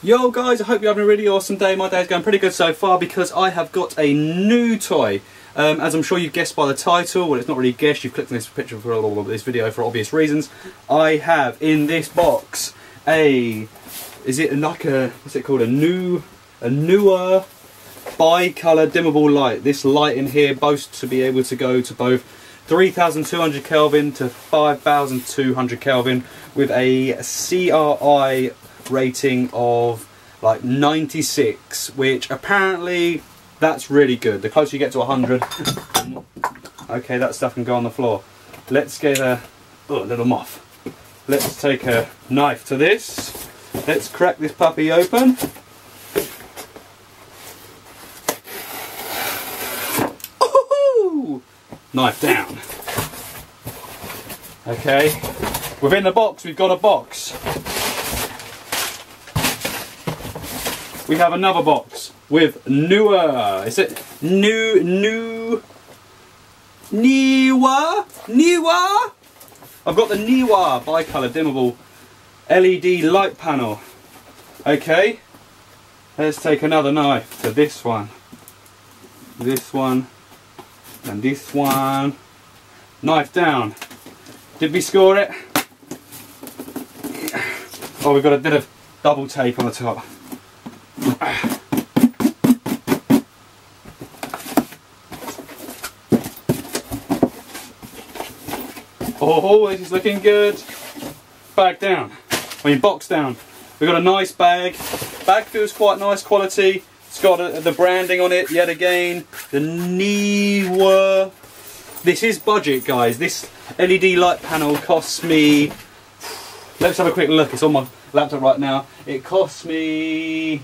Yo guys, I hope you're having a really awesome day. My day's going pretty good so far because I have got a new toy. As I'm sure you've guessed by the title, well, it's not really guessed, you've clicked on this picture for this video for obvious reasons. I have in this box is it like a, what's it called, a Neewer Bi Colour dimmable light. This light in here boasts to be able to go to both 3200 Kelvin to 5200 Kelvin with a CRI rating of like 96, which apparently that's really good. The closer you get to 100, okay, that stuff can go on the floor. Let's get a little moth. Let's take a knife to this. Let's crack this puppy open. Ooh! Knife down. Okay, within the box we've got a box. We have another box with Neewer. Is it Neewer? I've got the Neewer Bi Colour dimmable LED light panel. Okay, let's take another knife to this one, and this one. Knife down. Did we score it? Oh, we've got a bit of double tape on the top. Oh, this is looking good. Bag down. I mean, box down. We've got a nice bag. Bag feels quite nice quality. It's got the branding on it yet again. The Neewer. This is budget, guys. This LED light panel costs me. Let's have a quick look. It's on my laptop right now. It costs me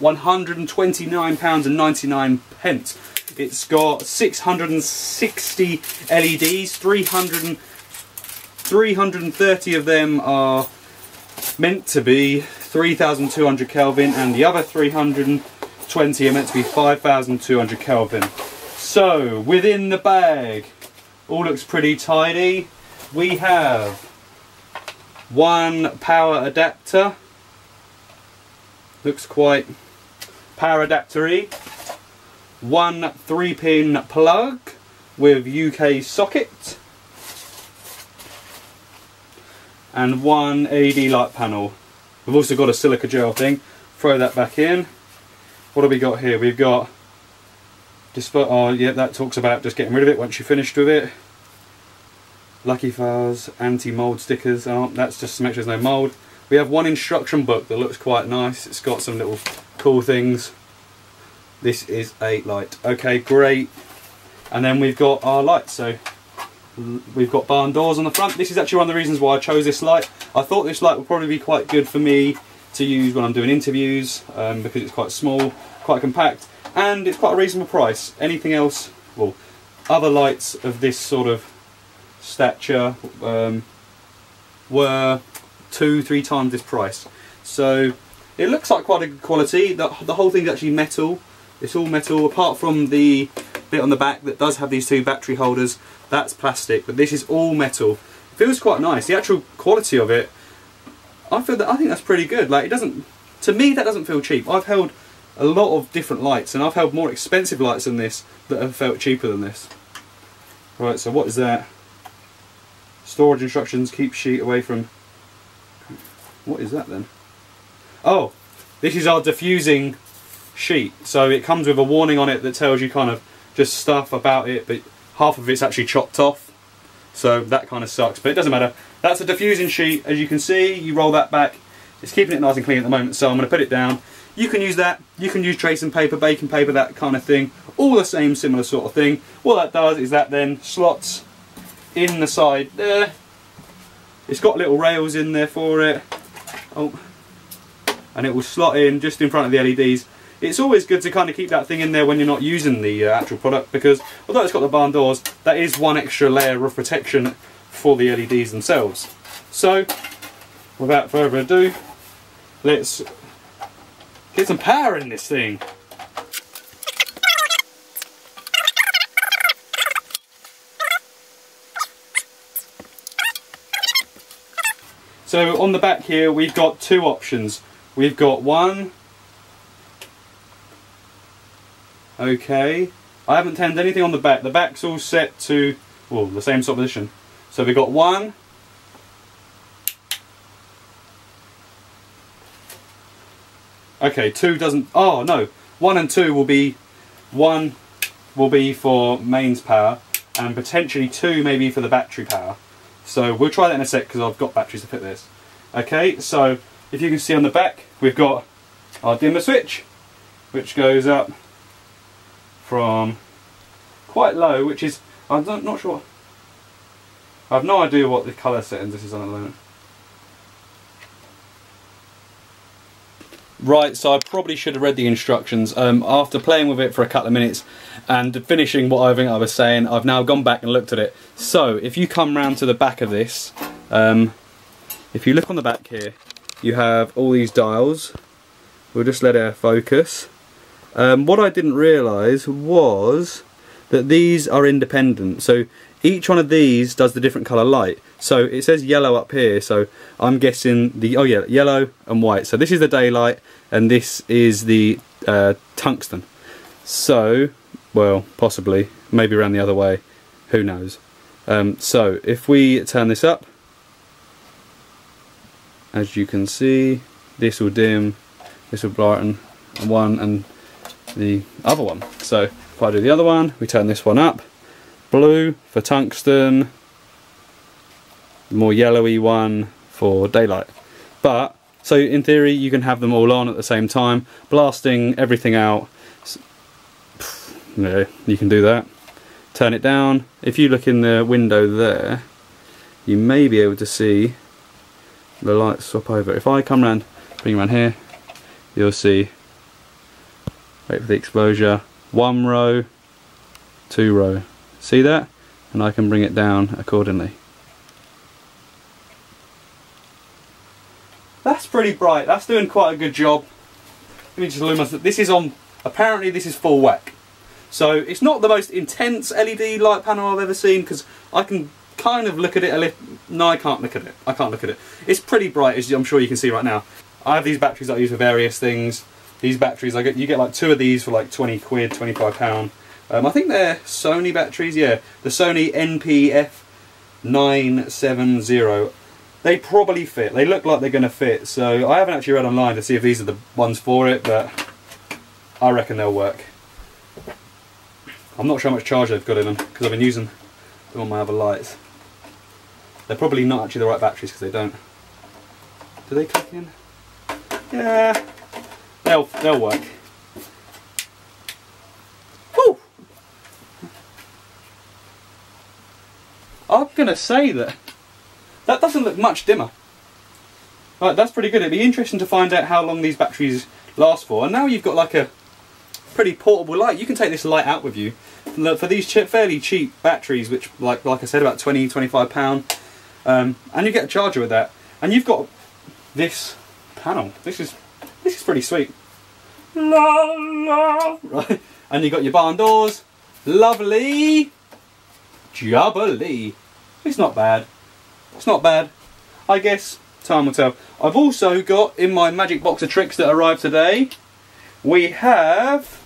£129.99. It's got 660 LEDs, 330 of them are meant to be 3200 Kelvin and the other 320 are meant to be 5200 Kelvin. So within the bag, all looks pretty tidy. We have one power adapter. Looks quite power adapter-y. One 3-pin plug with UK socket. And one LED light panel. We've also got a silica gel thing. Throw that back in. What have we got here? We've got oh yeah, that talks about just getting rid of it once you're finished with it. Lucky Files, anti-mold stickers. Oh, that's just to make sure there's no mold. We have one instruction book that looks quite nice. It's got some little cool things. This is a light. Okay, great. And then we've got our lights. So we've got Barndoors on the front. This is actually one of the reasons why I chose this light. I thought this light would probably be quite good for me to use when I'm doing interviews because it's quite small, quite compact, and it's quite a reasonable price. Anything else, well, other lights of this sort of stature were 2-3 times this price. So it looks like quite a good quality. The whole thing's actually metal. It's all metal apart from the bit on the back that does have these two battery holders. That's plastic, but this is all metal. It feels quite nice. The actual quality of it, I think that's pretty good. Like, it doesn't, to me that doesn't feel cheap. I've held a lot of different lights and I've held more expensive lights than this that have felt cheaper than this. Right, so what is that? Storage instructions, keep sheet away from. What is that then? Oh, this is our diffusing sheet. So it comes with a warning on it that tells you kind of just stuff about it, but half of it's actually chopped off. So that kind of sucks, but it doesn't matter. That's a diffusing sheet. As you can see, you roll that back. It's keeping it nice and clean at the moment, so I'm going to put it down. You can use that. You can use tracing paper, baking paper, that kind of thing. All the same similar sort of thing. What that does is that then slots in the side there. It's got little rails in there for it. Oh, and it will slot in just in front of the LEDs. It's always good to kind of keep that thing in there when you're not using the actual product, because although it's got the Barndoors, that is one extra layer of protection for the LEDs themselves. So without further ado, let's get some power in this thing. So on the back here we've got two options. we've got one. Okay, I haven't turned anything on the back. The back's all set to, well, the same sort of position. So we've got one. Okay, 2 doesn't, oh no, 1 and 2 will be, 1 will be for mains power and potentially 2 maybe for the battery power. So we'll try that in a sec because I've got batteries to fit this. Okay, so if you can see on the back, we've got our dimmer switch, which goes up from quite low, which is, I'm not sure, I have no idea what the colour settings this is on at the moment. Right, so I probably should have read the instructions. After playing with it for a couple of minutes and finishing what I think I was saying, I've now gone back and looked at it. So, if you come round to the back of this, if you look on the back here, you have all these dials. We'll just let it focus. What I didn't realise was that these are independent. So each one of these does the different colour light. So it says yellow up here, so I'm guessing the, oh yeah, yellow and white. So this is the daylight and this is the tungsten. So, well, possibly, maybe around the other way, who knows. So if we turn this up, as you can see, this will dim, this will brighten, one and the other one. So if I do the other one, we turn this one up, blue for tungsten, more yellowy one for daylight. But so in theory you can have them all on at the same time, blasting everything out. Yeah, you can do that. Turn it down. If you look in the window there, you may be able to see the lights swap over. If I come round, bring around here, you'll see, wait for the exposure, 1 row, 2 row. See that? And I can bring it down accordingly. That's pretty bright. That's doing quite a good job. Let me just illumine. This is on, apparently this is full whack. So it's not the most intense LED light panel I've ever seen, because I can kind of look at it a little. No, I can't look at it. I can't look at it. It's pretty bright, as I'm sure you can see right now. I have these batteries that I use for various things. These batteries, you get like 2 of these for like 20 quid, £25. I think they're Sony batteries, yeah. The Sony NP-F970. They probably fit. They look like they're going to fit. So I haven't actually read online to see if these are the ones for it, but I reckon they'll work. I'm not sure how much charge they've got in them because I've been using them on my other lights. They're probably not actually the right batteries because they don't. Do they click in? Yeah, they'll work. Woo! I'm gonna say that doesn't look much dimmer. Right, that's pretty good. It'd be interesting to find out how long these batteries last for. And now you've got like a pretty portable light. You can take this light out with you. For these fairly cheap batteries, which like I said, about £20–25, and you get a charger with that. And you've got this panel. This is pretty sweet. La la. Right, and you got your barn doors. Lovely, jubbly. It's not bad. It's not bad. I guess time will tell. I've also got in my magic box of tricks that arrived today. We have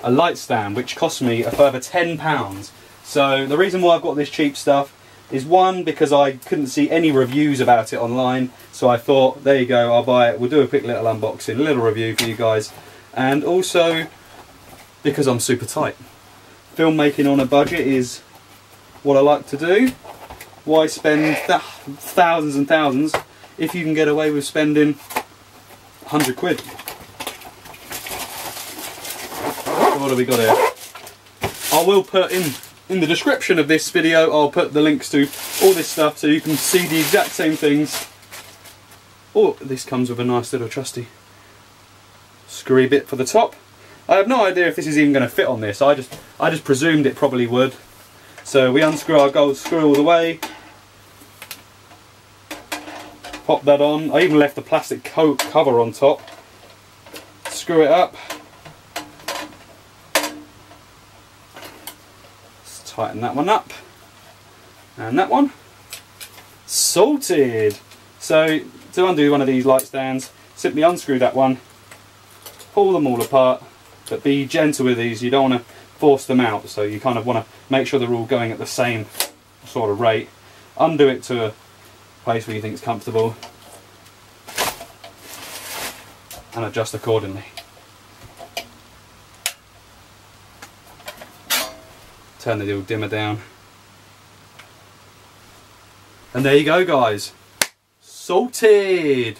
a light stand which cost me a further £10. So the reason why I've got this cheap stuff is, one, because I couldn't see any reviews about it online, so I thought, there you go, I'll buy it, we'll do a quick little unboxing, a little review for you guys, and also because I'm super tight. Filmmaking on a budget is what I like to do. Why spend thousands and thousands if you can get away with spending 100 quid? What have we got here? I will put in the description of this video, I'll put the links to all this stuff so you can see the exact same things. Oh, this comes with a nice little trusty screwy bit for the top. I have no idea if this is even going to fit on this. I just presumed it probably would. So we unscrew our gold screw all the way. Pop that on. I even left the plastic cover on top. Screw it up. Let's tighten that one up. And that one. Sorted. So to undo one of these light stands, simply unscrew that one, pull them all apart, but be gentle with these. You don't want to force them out, so you kind of want to make sure they're all going at the same sort of rate. Undo it to a place where you think is comfortable and adjust accordingly. Turn the little dimmer down. And there you go, guys. Sorted!